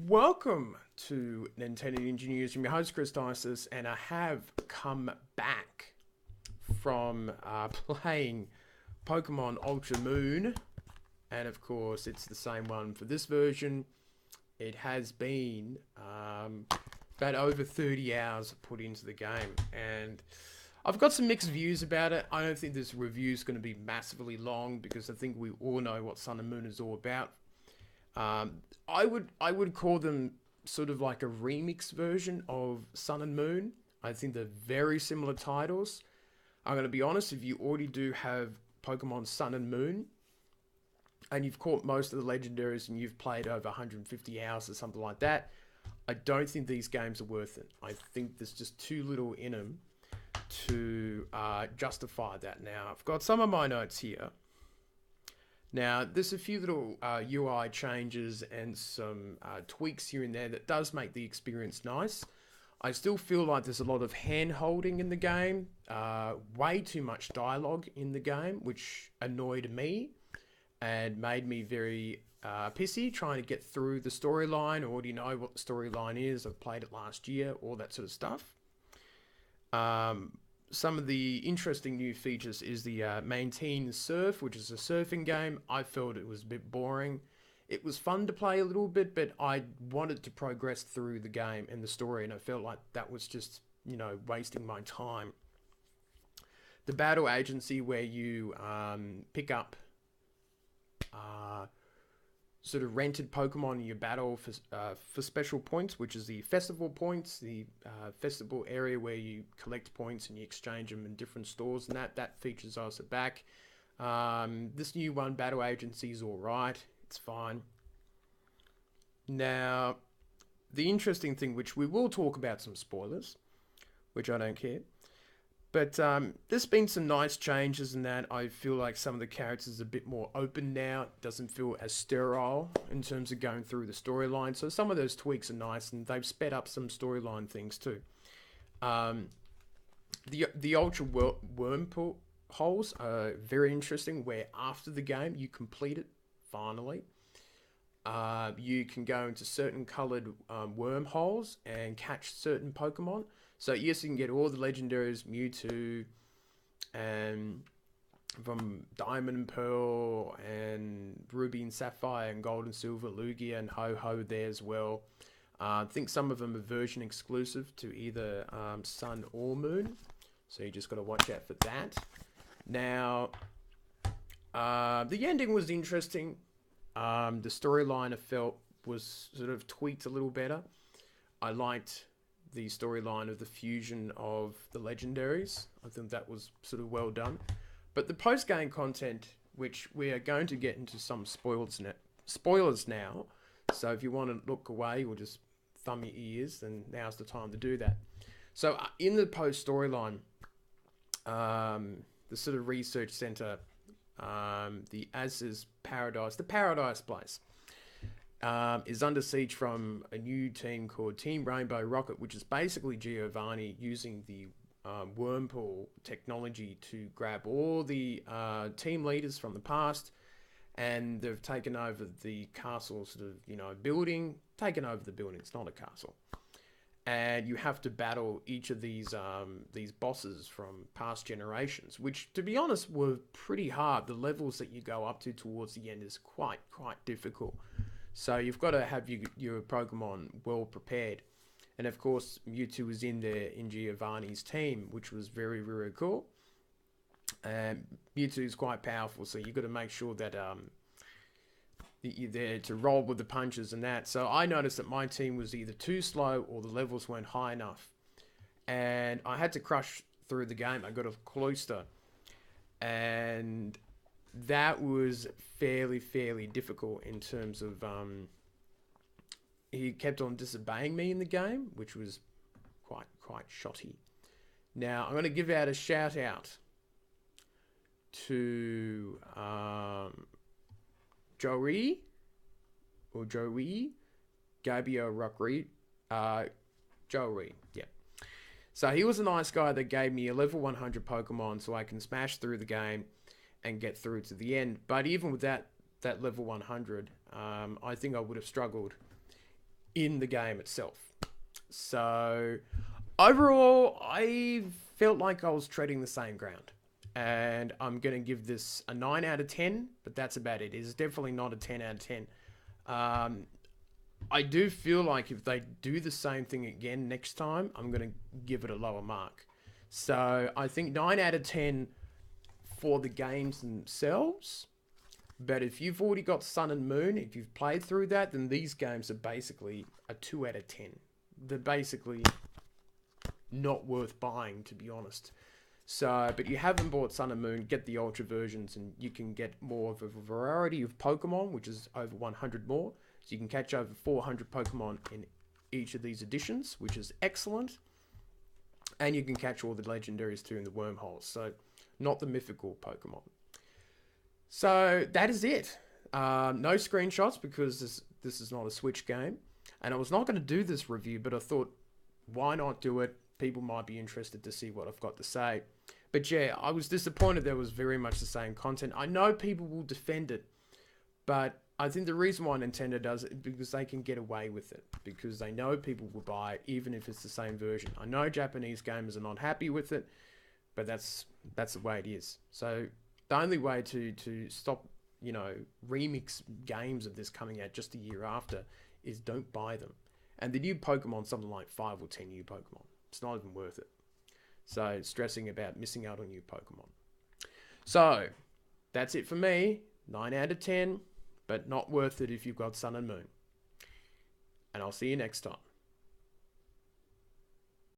Welcome to Nintendo Ninja News. I'm your host, Chris Dices, and I have come back from playing Pokemon Ultra Moon. And of course, it's the same one for this version. It has been about over 30 hours put into the game. And I've got some mixed views about it. I don't think this review is going to be massively long because I think we all know what Sun and Moon is all about. I would call them sort of like a remix version of Sun and Moon. I think they're very similar titles. I'm going to be honest, if you already do have Pokemon Sun and Moon, and you've caught most of the legendaries and you've played over 150 hours or something like that, I don't think these games are worth it. I think there's just too little in them to justify that. Now, I've got some of my notes here. Now, there's a few little UI changes and some tweaks here and there that does make the experience nice. I still feel like there's a lot of hand holding in the game, way too much dialogue in the game, which annoyed me and made me very pissy trying to get through the storyline. I already know what the storyline is. I've played it last year, all that sort of stuff. Some of the interesting new features is the Maintain Surf, which is a surfing game. I felt it was a bit boring. It was fun to play a little bit, but I wanted to progress through the game and the story, and I felt like that was just, wasting my time. The battle agency, where you pick up uh, sort of rented Pokemon in your battle for special points, which is the festival points, the festival area where you collect points and you exchange them in different stores, and that features also back. This new one, battle agency, is all right. It's fine. Now, the interesting thing, which we will talk about some spoilers, which I don't care, but there's been some nice changes in that. I feel like some of the characters are a bit more open now. It doesn't feel as sterile in terms of going through the storyline. So some of those tweaks are nice, and they've sped up some storyline things too. Um, the ultra wormhole holes are very interesting. Where after the game you complete it finally, you can go into certain coloured wormholes and catch certain Pokemon. So yes, you can get all the legendaries, Mewtwo, and from Diamond and Pearl, and Ruby and Sapphire, and Gold and Silver, Lugia and Ho-Ho there as well. I think some of them are version exclusive to either Sun or Moon. So you just got to watch out for that. Now, the ending was interesting. The storyline I felt was sort of tweaked a little better. I liked the storyline of the fusion of the legendaries. I think that was sort of well done. But the post-game content, which we are going to get into some spoilers now. So if you want to look away or just thumb your ears, then now's the time to do that. So in the post storyline, the sort of research center, the Az's Paradise, the Paradise Place, is under siege from a new team called Team Rainbow Rocket, which is basically Giovanni using the Wormpool technology to grab all the team leaders from the past, and they've taken over the castle sort of, building, taken over the building. It's not a castle. And you have to battle each of these bosses from past generations, which, to be honest, were pretty hard. The levels that you go up to towards the end is quite difficult. So you've got to have your Pokemon well prepared. And of course, Mewtwo was in there in Giovanni's team, which was very cool. And Mewtwo is quite powerful, so you've got to make sure that you're there to roll with the punches and that. So I noticed that my team was either too slow or the levels weren't high enough. And I had to crush through the game. I got a Cloyster. And that was fairly difficult in terms of he kept on disobeying me in the game, which was quite shotty. Now I'm going to give out a shout out to Joey or Joey Gabio Rockreed, Joey, yeah. So he was a nice guy that gave me a level 100 Pokemon so I can smash through the game and get through to the end. But even with that level 100, I think I would have struggled in the game itself. So overall, I felt like I was treading the same ground. And I'm going to give this a 9 out of 10, but that's about it. It's definitely not a 10 out of 10. I do feel like if they do the same thing again next time, I'm going to give it a lower mark. So I think 9 out of 10 for the games themselves. But if you've already got Sun and Moon, if you've played through that, then these games are basically a 2 out of 10. They're basically not worth buying, to be honest. So, but you haven't bought Sun and Moon, get the Ultra versions, and you can get more of a variety of Pokemon, which is over 100 more. So you can catch over 400 Pokemon in each of these editions, which is excellent. And you can catch all the legendaries too in the wormholes. So, not the mythical Pokemon. So, that is it. No screenshots because this is not a Switch game. And I was not going to do this review, but I thought, why not do it? People might be interested to see what I've got to say. But yeah, I was disappointed there was very much the same content. I know people will defend it, but I think the reason why Nintendo does it is because they can get away with it. Because they know people will buy it, even if it's the same version. I know Japanese gamers are not happy with it, but that's the way it is. So the only way to stop, remix games of this coming out just a year after is don't buy them. And the new Pokemon, something like 5 or 10 new Pokemon. It's not even worth it. So, stressing about missing out on new Pokemon. So, that's it for me. 9 out of 10, but not worth it if you've got Sun and Moon. And I'll see you next time.